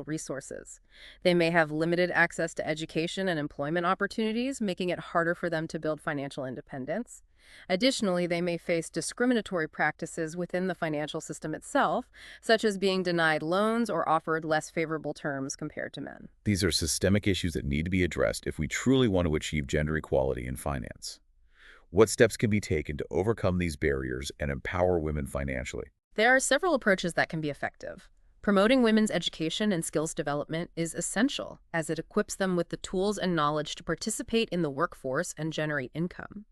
resources. They may have limited access to education and employment opportunities, making it harder for them to build financial independence. Additionally, they may face discriminatory practices within the financial system itself, such as being denied loans or offered less favorable terms compared to men. These are systemic issues that need to be addressed if we truly want to achieve gender equality in finance. What steps can be taken to overcome these barriers and empower women financially? There are several approaches that can be effective. Promoting women's education and skills development is essential, as it equips them with the tools and knowledge to participate in the workforce and generate income.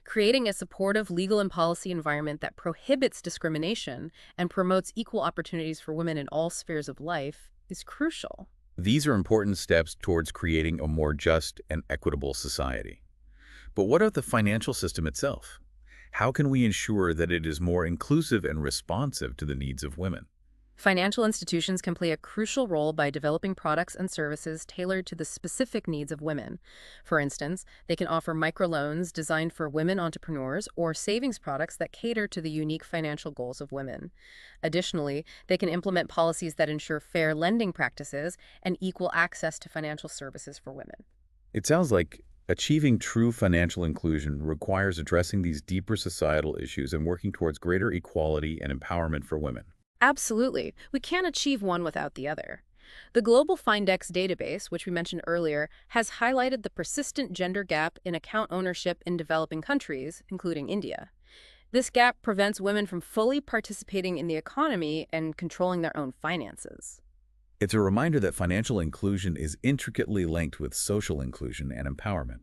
Creating a supportive legal and policy environment that prohibits discrimination and promotes equal opportunities for women in all spheres of life is crucial. These are important steps towards creating a more just and equitable society. But what of the financial system itself? How can we ensure that it is more inclusive and responsive to the needs of women? Financial institutions can play a crucial role by developing products and services tailored to the specific needs of women. For instance, they can offer microloans designed for women entrepreneurs or savings products that cater to the unique financial goals of women. Additionally, they can implement policies that ensure fair lending practices and equal access to financial services for women. It sounds like achieving true financial inclusion requires addressing these deeper societal issues and working towards greater equality and empowerment for women. Absolutely. We can't achieve one without the other. The Global Findex database, which we mentioned earlier, has highlighted the persistent gender gap in account ownership in developing countries, including India. This gap prevents women from fully participating in the economy and controlling their own finances. It's a reminder that financial inclusion is intricately linked with social inclusion and empowerment.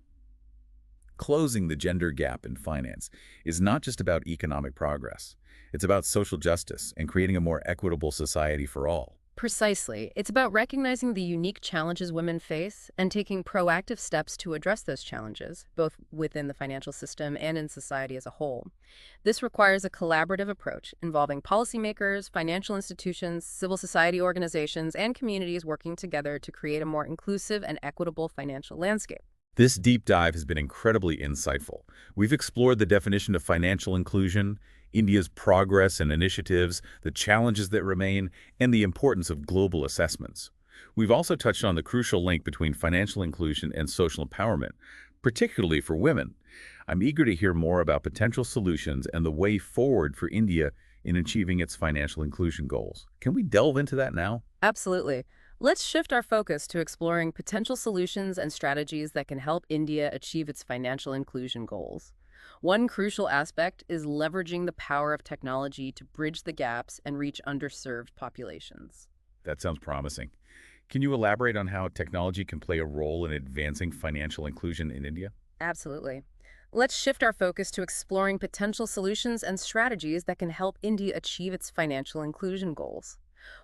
Closing the gender gap in finance is not just about economic progress. It's about social justice and creating a more equitable society for all. Precisely. It's about recognizing the unique challenges women face and taking proactive steps to address those challenges, both within the financial system and in society as a whole. This requires a collaborative approach involving policymakers, financial institutions, civil society organizations, and communities working together to create a more inclusive and equitable financial landscape. This deep dive has been incredibly insightful. We've explored the definition of financial inclusion, India's progress and initiatives, the challenges that remain, and the importance of global assessments. We've also touched on the crucial link between financial inclusion and social empowerment, particularly for women. I'm eager to hear more about potential solutions and the way forward for India in achieving its financial inclusion goals. Can we delve into that now? Absolutely. Let's shift our focus to exploring potential solutions and strategies that can help India achieve its financial inclusion goals. One crucial aspect is leveraging the power of technology to bridge the gaps and reach underserved populations. That sounds promising. Can you elaborate on how technology can play a role in advancing financial inclusion in India? Absolutely. Let's shift our focus to exploring potential solutions and strategies that can help India achieve its financial inclusion goals.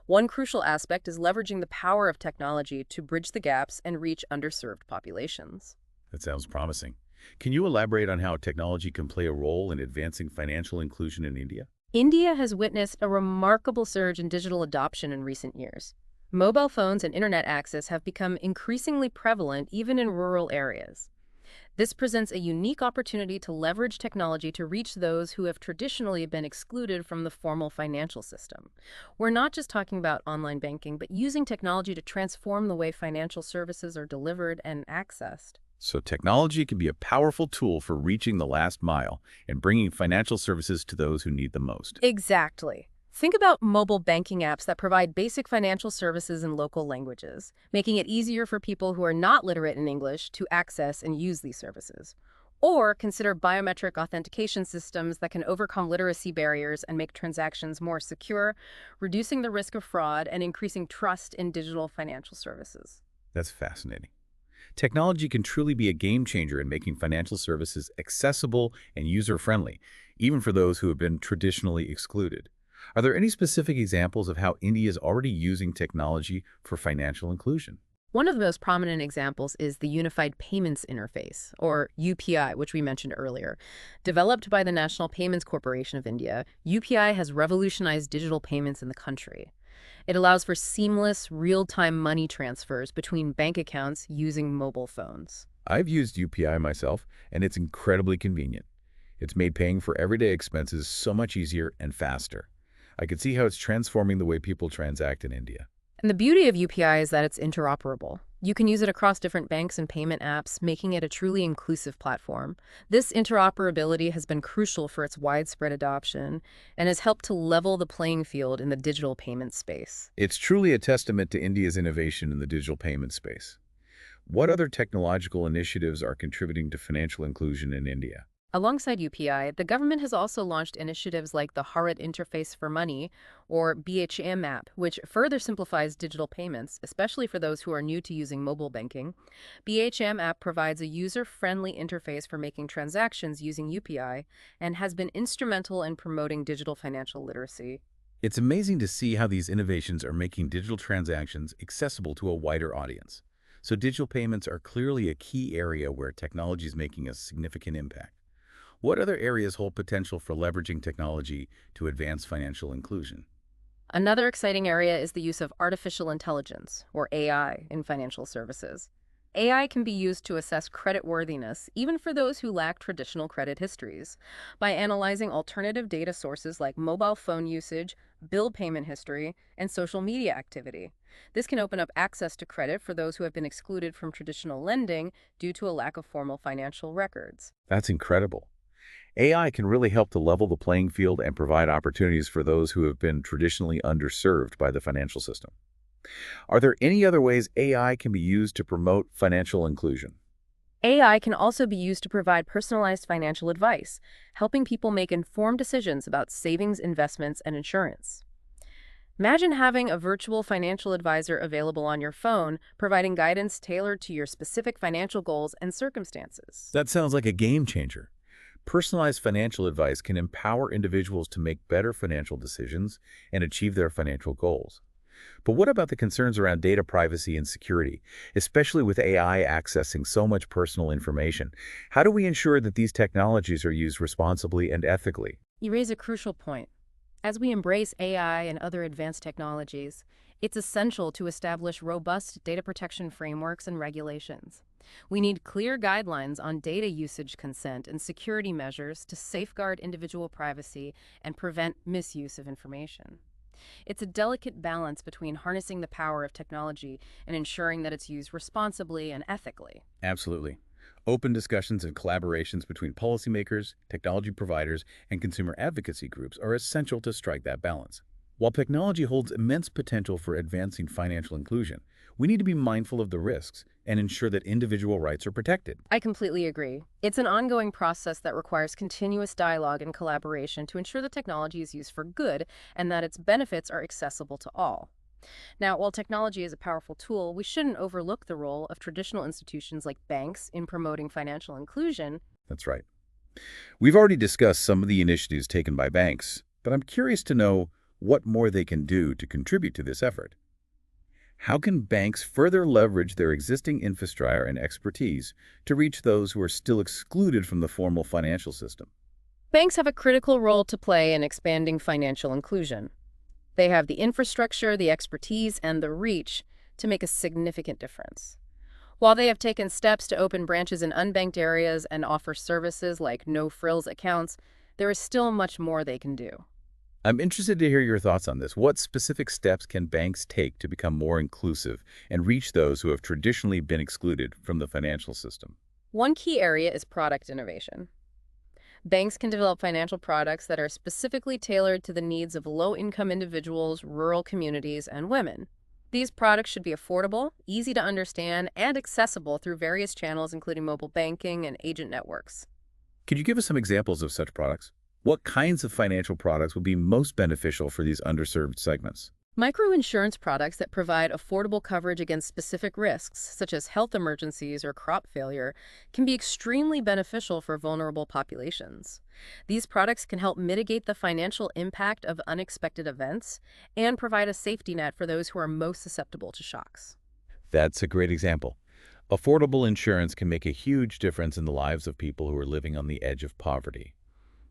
One crucial aspect is leveraging the power of technology to bridge the gaps and reach underserved populations. That sounds promising. Can you elaborate on how technology can play a role in advancing financial inclusion in India? India has witnessed a remarkable surge in digital adoption in recent years. Mobile phones and internet access have become increasingly prevalent even in rural areas. This presents a unique opportunity to leverage technology to reach those who have traditionally been excluded from the formal financial system. We're not just talking about online banking, but using technology to transform the way financial services are delivered and accessed. So technology can be a powerful tool for reaching the last mile and bringing financial services to those who need them most. Exactly. Think about mobile banking apps that provide basic financial services in local languages, making it easier for people who are not literate in English to access and use these services. Or consider biometric authentication systems that can overcome literacy barriers and make transactions more secure, reducing the risk of fraud and increasing trust in digital financial services. That's fascinating. Technology can truly be a game changer in making financial services accessible and user-friendly, even for those who have been traditionally excluded. Are there any specific examples of how India is already using technology for financial inclusion? One of the most prominent examples is the Unified Payments Interface, or UPI, which we mentioned earlier. Developed by the National Payments Corporation of India, UPI has revolutionized digital payments in the country. It allows for seamless, real-time money transfers between bank accounts using mobile phones. I've used UPI myself, and it's incredibly convenient. It's made paying for everyday expenses so much easier and faster. I can see how it's transforming the way people transact in India. And the beauty of UPI is that it's interoperable. You can use it across different banks and payment apps, making it a truly inclusive platform. This interoperability has been crucial for its widespread adoption and has helped to level the playing field in the digital payment space. It's truly a testament to India's innovation in the digital payment space. What other technological initiatives are contributing to financial inclusion in India? Alongside UPI, the government has also launched initiatives like the Bharat Interface for Money, or BHM app, which further simplifies digital payments, especially for those who are new to using mobile banking. BHM app provides a user-friendly interface for making transactions using UPI and has been instrumental in promoting digital financial literacy. It's amazing to see how these innovations are making digital transactions accessible to a wider audience. So digital payments are clearly a key area where technology is making a significant impact. What other areas hold potential for leveraging technology to advance financial inclusion? Another exciting area is the use of artificial intelligence, or AI, in financial services. AI can be used to assess creditworthiness, even for those who lack traditional credit histories, by analyzing alternative data sources like mobile phone usage, bill payment history, and social media activity. This can open up access to credit for those who have been excluded from traditional lending due to a lack of formal financial records. That's incredible. AI can really help to level the playing field and provide opportunities for those who have been traditionally underserved by the financial system. Are there any other ways AI can be used to promote financial inclusion? AI can also be used to provide personalized financial advice, helping people make informed decisions about savings, investments, and insurance. Imagine having a virtual financial advisor available on your phone, providing guidance tailored to your specific financial goals and circumstances. That sounds like a game changer. Personalized financial advice can empower individuals to make better financial decisions and achieve their financial goals. But what about the concerns around data privacy and security, especially with AI accessing so much personal information? How do we ensure that these technologies are used responsibly and ethically? You raise a crucial point. As we embrace AI and other advanced technologies, it's essential to establish robust data protection frameworks and regulations. We need clear guidelines on data usage consent and security measures to safeguard individual privacy and prevent misuse of information. It's a delicate balance between harnessing the power of technology and ensuring that it's used responsibly and ethically. Absolutely. Open discussions and collaborations between policymakers, technology providers, and consumer advocacy groups are essential to strike that balance. While technology holds immense potential for advancing financial inclusion, we need to be mindful of the risks and ensure that individual rights are protected. I completely agree. It's an ongoing process that requires continuous dialogue and collaboration to ensure the technology is used for good and that its benefits are accessible to all. Now, while technology is a powerful tool, we shouldn't overlook the role of traditional institutions like banks in promoting financial inclusion. That's right. We've already discussed some of the initiatives taken by banks, but I'm curious to know what more they can do to contribute to this effort. How can banks further leverage their existing infrastructure and expertise to reach those who are still excluded from the formal financial system? Banks have a critical role to play in expanding financial inclusion. They have the infrastructure, the expertise, and the reach to make a significant difference. While they have taken steps to open branches in unbanked areas and offer services like no-frills accounts, there is still much more they can do. I'm interested to hear your thoughts on this. What specific steps can banks take to become more inclusive and reach those who have traditionally been excluded from the financial system? One key area is product innovation. Banks can develop financial products that are specifically tailored to the needs of low-income individuals, rural communities, and women. These products should be affordable, easy to understand, and accessible through various channels, including mobile banking and agent networks. Could you give us some examples of such products? What kinds of financial products would be most beneficial for these underserved segments? Microinsurance products that provide affordable coverage against specific risks, such as health emergencies or crop failure, can be extremely beneficial for vulnerable populations. These products can help mitigate the financial impact of unexpected events and provide a safety net for those who are most susceptible to shocks. That's a great example. Affordable insurance can make a huge difference in the lives of people who are living on the edge of poverty.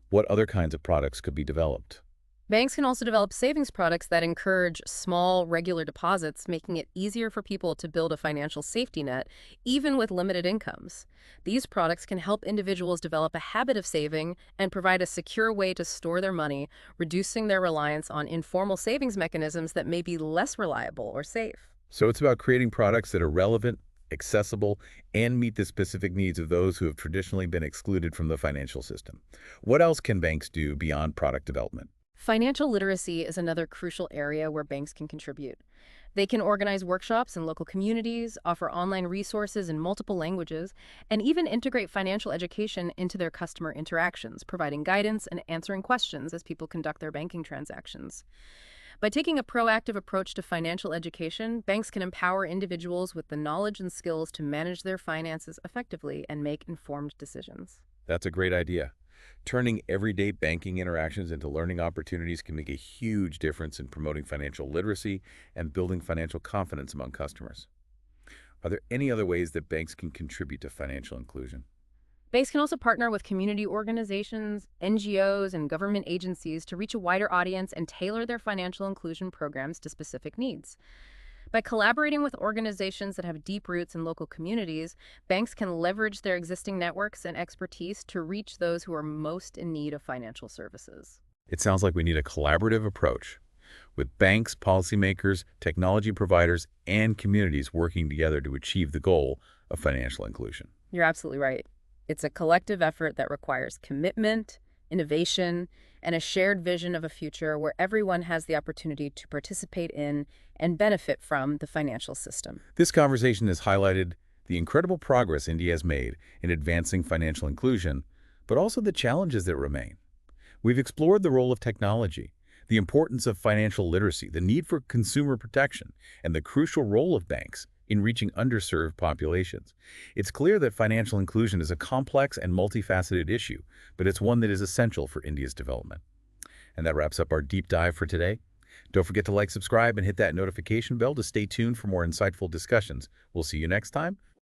What other kinds of products could be developed? Banks can also develop savings products that encourage small, regular deposits, making it easier for people to build a financial safety net, even with limited incomes. These products can help individuals develop a habit of saving and provide a secure way to store their money, reducing their reliance on informal savings mechanisms that may be less reliable or safe. So it's about creating products that are relevant, accessible, and meet the specific needs of those who have traditionally been excluded from the financial system. What else can banks do beyond product development? Financial literacy is another crucial area where banks can contribute. They can organize workshops in local communities, offer online resources in multiple languages, and even integrate financial education into their customer interactions, providing guidance and answering questions as people conduct their banking transactions. By taking a proactive approach to financial education, banks can empower individuals with the knowledge and skills to manage their finances effectively and make informed decisions. That's a great idea. Turning everyday banking interactions into learning opportunities can make a huge difference in promoting financial literacy and building financial confidence among customers. Are there any other ways that banks can contribute to financial inclusion? Banks can also partner with community organizations, NGOs, and government agencies to reach a wider audience and tailor their financial inclusion programs to specific needs. By collaborating with organizations that have deep roots in local communities, banks can leverage their existing networks and expertise to reach those who are most in need of financial services. It sounds like we need a collaborative approach with banks, policymakers, technology providers, and communities working together to achieve the goal of financial inclusion. You're absolutely right. It's a collective effort that requires commitment, innovation, and a shared vision of a future where everyone has the opportunity to participate in and benefit from the financial system. This conversation has highlighted the incredible progress India has made in advancing financial inclusion, but also the challenges that remain. We've explored the role of technology, the importance of financial literacy, the need for consumer protection, and the crucial role of banks in reaching underserved populations. It's clear that financial inclusion is a complex and multifaceted issue, but it's one that is essential for India's development. And that wraps up our deep dive for today. Don't forget to like, subscribe, and hit that notification bell to stay tuned for more insightful discussions. We'll see you next time.